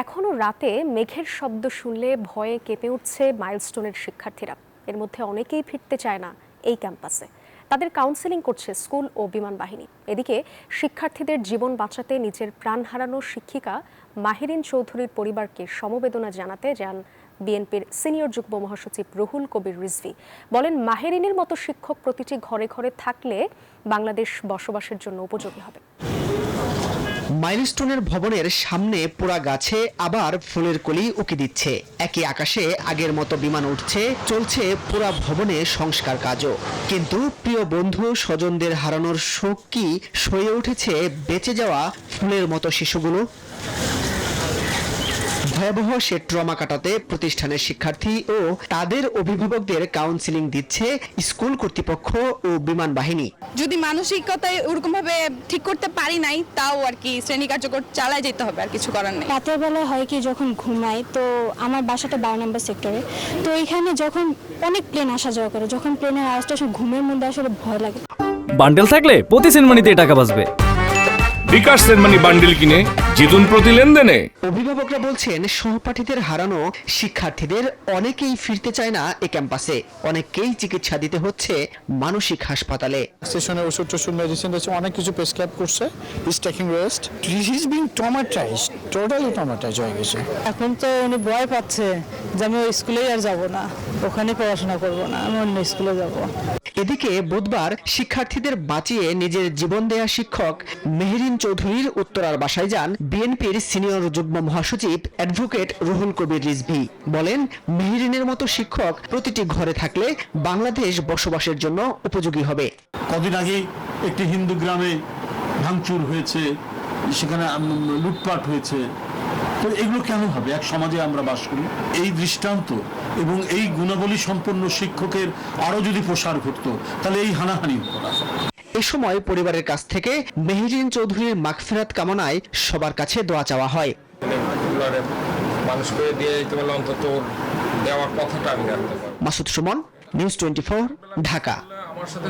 এখনো রাতে মেঘের শব্দ শুনলে ভয়ে কেঁপে উঠছে মাইলস্টোনের শিক্ষার্থীরা। এর মধ্যে অনেকেই ফিরতে চায় না এই ক্যাম্পাসে। তাদের কাউন্সেলিং করছে স্কুল ও বিমান বাহিনী। এদিকে শিক্ষার্থীদের জীবন বাঁচাতে নিজের প্রাণ হারানো শিক্ষিকা মাহিরিন চৌধুরীর পরিবারকে সমবেদনা জানাতে যান বিএনপির সিনিয়র যুগ্ম মহাসচিব রুহুল কবির রিজভী। বলেন, মাহিরিনের মতো শিক্ষক প্রতিটি ঘরে ঘরে থাকলে বাংলাদেশ বসবাসের জন্য উপযোগী হবে। মাইলস্টোনের ভবনের সামনে পোড়া গাছে আবার ফুলের কলি উকি দিচ্ছে। একই আকাশে আগের মতো বিমান উঠছে, চলছে পোড়া ভবনে সংস্কার কাজও। কিন্তু প্রিয় বন্ধু স্বজনদের হারানোর শোক কি সয়ে উঠেছে বেঁচে যাওয়া ফুলের মতো শিশুগুলো? ভয়াবহ সে ট্রমা কাটাতে প্রতিষ্ঠানের শিক্ষার্থী ও তাদের অভিভাবকদের কাউন্সেলিং দিচ্ছে স্কুল কর্তৃপক্ষ ও বিমান বাহিনী। যদি মানসিকতায় ওরকম ভাবে ঠিক করতে পারি নাই, তাও আর কি শ্রেণী কার্যক্রম চালায় যেতে হবে, আর কিছু করার নেই। রাতের বেলায় হয় কি, যখন ঘুমাই, তো আমার বাসাটা 12 নম্বর সেক্টরে, তো এখানে যখন অনেক প্লেন আসা যাওয়া করে, যখন প্লেনের আওয়াজটা ঘুমের মধ্যে আসলে ভয় লাগে। বান্ডেল থাকলে প্রতি সেনমানিতে টাকা বাঁচবে। বিকাশ সেনমানি বান্ডেল কিনে জিতুন প্রতি লেনদেনে। অভিভাবকরা বলছেন, সহপাঠীদের হারানো শিক্ষার্থীদের অনেকেই ফিরতে চায় না এ ক্যাম্পাসে। অনেককেই চিকিৎসা দিতে হচ্ছে মানসিক হাসপাতালে। সেশনের ওষুধ টষুধ মেডিসিন অনেক কিছু প্রেসক্রাইব করছে। Is taking rest. He is being traumatised, totally traumatised হয়ে গেছে। এখন তো উনি ভয় পাচ্ছে যে আমি ওই স্কুলে আর যাব না, ওখানে পড়াশোনা করব না, আমি অন্য স্কুলে যাব। এদিকে বুধবার শিক্ষার্থীদের বাঁচিয়ে নিজের জীবন দেয়া শিক্ষক মেহেরিন চৌধুরীর উত্তরার বাসায় যান বিএনপির সিনিয়র যুগ্ম মহাসচিব অ্যাডভোকেট রুহুল কবির রিজভী। বলেন, মেহেরিনের মতো শিক্ষক প্রতিটি ঘরে থাকলে বাংলাদেশ বসবাসের জন্য উপযোগী হবে। কদিন আগে একটি হিন্দু গ্রামে ভাঙচুর হয়েছে, সেখানে লুটপাট হয়েছে। তো এগুলো কেন হবে? এক সমাজে আমরা বাস করি। এই দৃষ্টান্ত এবং এই গুণাবলী সম্পন্ন শিক্ষকের আরো যদি প্রসার ঘটতো, তাহলে এই হানাহানি হতো না। এ সময় পরিবারের কাছ থেকে মেহেরিন চৌধুরীর মাগফিরাত কামনায় সবার কাছে দোয়া চাওয়া হয়। মানুষ করে দিয়ে যেতে পারলে অন্তত দেওয়ার কথাটা আমি রাখতে পারবো। মাসুদ সুমন, নিউজ 24, ঢাকা। আমার সাথে